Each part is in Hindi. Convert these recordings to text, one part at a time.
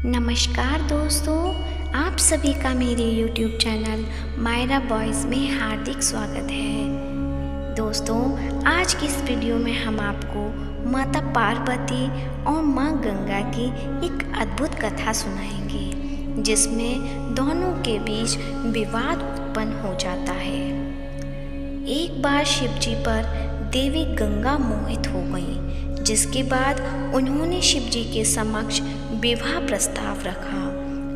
नमस्कार दोस्तों, आप सभी का मेरे YouTube चैनल मायरा बॉयज़ में हार्दिक स्वागत है। दोस्तों, आज की इस वीडियो में हम आपको माता पार्वती और माँ गंगा की एक अद्भुत कथा सुनाएंगे, जिसमें दोनों के बीच विवाद उत्पन्न हो जाता है। एक बार शिव जी पर देवी गंगा मोहित हो गई, जिसके बाद उन्होंने शिव जी के समक्ष विवाह प्रस्ताव रखा।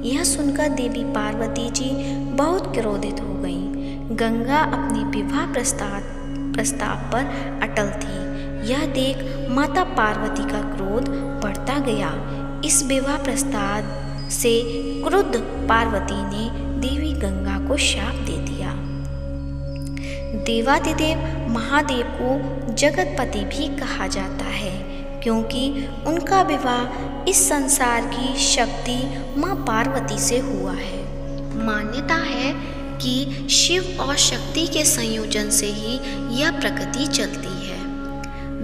यह सुनकर देवी पार्वती जी बहुत क्रोधित हो गईं। गंगा अपने विवाह प्रस्ताव पर अटल थी। यह देख माता पार्वती का क्रोध बढ़ता गया। इस विवाह प्रस्ताव से क्रुद्ध पार्वती ने देवी गंगा को शाप दे दिया। देवादिदेव महादेव को जगतपति भी कहा जाता है, क्योंकि उनका विवाह इस संसार की शक्ति माँ पार्वती से हुआ है। मान्यता है कि शिव और शक्ति के संयोजन से ही यह प्रकृति चलती है।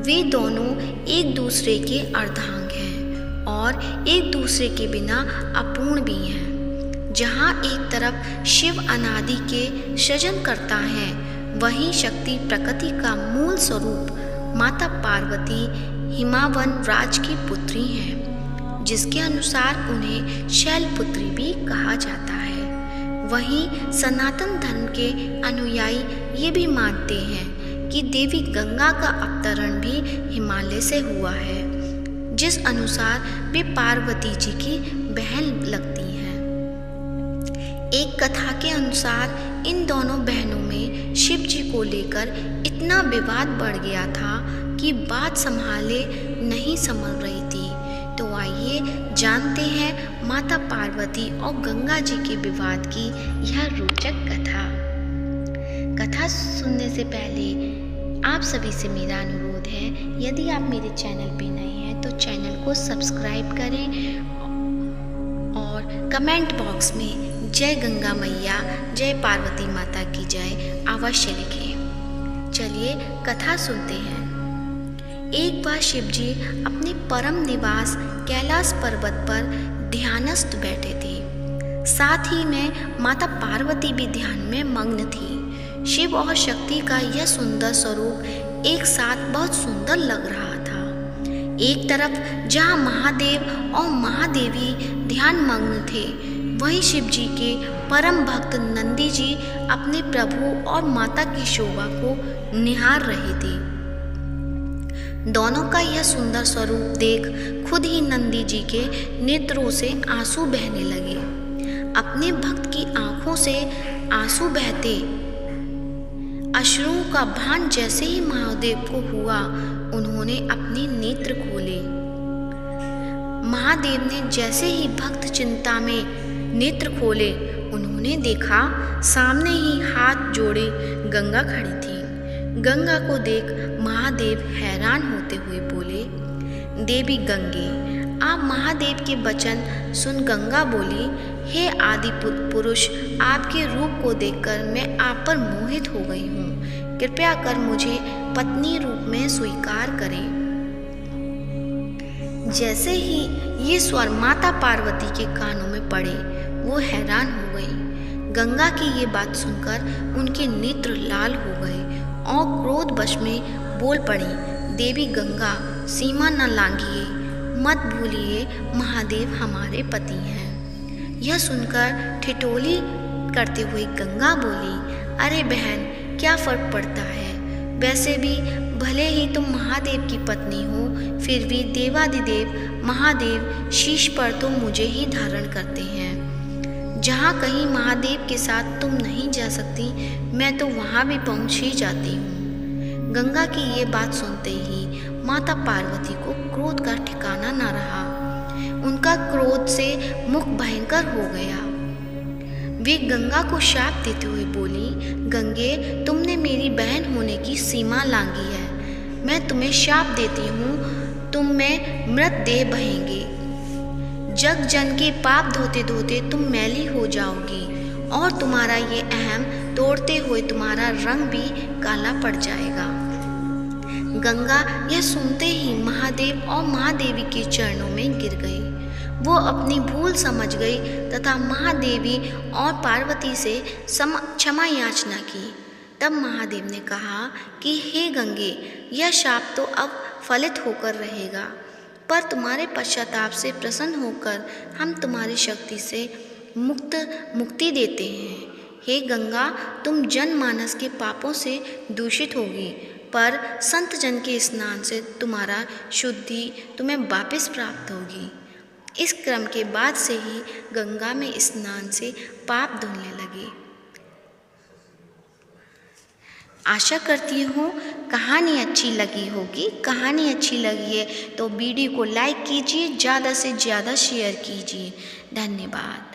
वे दोनों एक दूसरे के अर्धांग हैं और एक दूसरे के बिना अपूर्ण भी हैं। जहाँ एक तरफ शिव अनादि के सृजन करता है, वहीं शक्ति प्रकृति का मूल स्वरूप माता पार्वती हिमावन राज की पुत्री हैं, जिसके अनुसार उन्हें शैलपुत्री भी कहा जाता है। वहीं सनातन धर्म के अनुयायी ये भी मानते हैं कि देवी गंगा का अवतरण भी हिमालय से हुआ है, जिस अनुसार वे पार्वती जी की बहन लगती हैं। एक कथा के अनुसार इन दोनों बहनों में शिव जी को लेकर इतना विवाद बढ़ गया था कि बात संभाले नहीं संभल रही थी। तो आइए जानते हैं माता पार्वती और गंगा जी के विवाद की यह रोचक कथा सुनने से पहले आप सभी से मेरा अनुरोध है, यदि आप मेरे चैनल पे नए हैं तो चैनल को सब्सक्राइब करें और कमेंट बॉक्स में जय गंगा मैया, जय पार्वती माता की जय अवश्य लिखें। चलिए कथा सुनते हैं। एक बार शिव जी अपने परम निवास कैलाश पर्वत पर ध्यानस्थ बैठे थे। साथ ही में माता पार्वती भी ध्यान में मग्न थी। शिव और शक्ति का यह सुंदर स्वरूप एक साथ बहुत सुंदर लग रहा था। एक तरफ जहाँ महादेव और महादेवी ध्यान मग्न थे, वहीं शिव जी के परम भक्त नंदी जी अपने प्रभु और माता की शोभा को निहार रहे थे। दोनों का यह सुंदर स्वरूप देख खुद ही नंदी जी के नेत्रों से आंसू बहने लगे। अपने भक्त की आंखों से आंसू बहते अश्रुओं का भान जैसे ही महादेव को हुआ, उन्होंने अपने नेत्र खोले। महादेव ने जैसे ही भक्त चिंता में नेत्र खोले, उन्होंने देखा सामने ही हाथ जोड़े गंगा खड़ी थी। गंगा को देख महादेव हैरान होते हुए बोले, देवी गंगे, आप महादेव के वचन सुन गंगा बोली, हे आदि पुरुष, आपके रूप को देखकर मैं आप पर मोहित हो गई हूँ। कृपया कर मुझे पत्नी रूप में स्वीकार करें। जैसे ही ये स्वर माता पार्वती के कानों में पड़े, वो हैरान हो गई। गंगा की ये बात सुनकर उनके नेत्र लाल हो गए और क्रोधवश में बोल पड़ी, देवी गंगा, सीमा न लांघिए, मत भूलिए महादेव हमारे पति हैं। यह सुनकर ठिठोली करते हुए गंगा बोली, अरे बहन, क्या फर्क पड़ता है? वैसे भी भले ही तुम महादेव की पत्नी हो, फिर भी देवादिदेव महादेव शीश पर तो मुझे ही धारण करते हैं। जहाँ कहीं महादेव के साथ तुम नहीं जा सकती, मैं तो वहाँ भी पहुँच ही जाती हूँ। गंगा की ये बात सुनते ही माता पार्वती को क्रोध का ठिकाना न रहा। उनका क्रोध से मुख भयंकर हो गया। वे गंगा को शाप देते हुए बोली, गंगे, तुमने मेरी बहन होने की सीमा लांघी है। मैं तुम्हें शाप देती हूँ, तुम में मृत देह बहेंगे। जग जन के पाप धोते धोते तुम मैली हो जाओगी और तुम्हारा ये अहम तोड़ते हुए तुम्हारा रंग भी काला पड़ जाएगा। गंगा यह सुनते ही महादेव और महादेवी के चरणों में गिर गई। वो अपनी भूल समझ गई तथा महादेवी और पार्वती से क्षमा याचना की। तब महादेव ने कहा कि हे गंगे, यह शाप तो अब फलित होकर रहेगा, पर तुम्हारे पश्चाताप से प्रसन्न होकर हम तुम्हारी शक्ति से मुक्ति देते हैं। हे गंगा, तुम जनमानस के पापों से दूषित होगी, पर संत जन के स्नान से तुम्हारा शुद्धि तुम्हें वापस प्राप्त होगी। इस क्रम के बाद से ही गंगा में स्नान से पाप धुलने लगे। आशा करती हूँ कहानी अच्छी लगी होगी। कहानी अच्छी लगी है तो वीडियो को लाइक कीजिए, ज़्यादा से ज़्यादा शेयर कीजिए। धन्यवाद।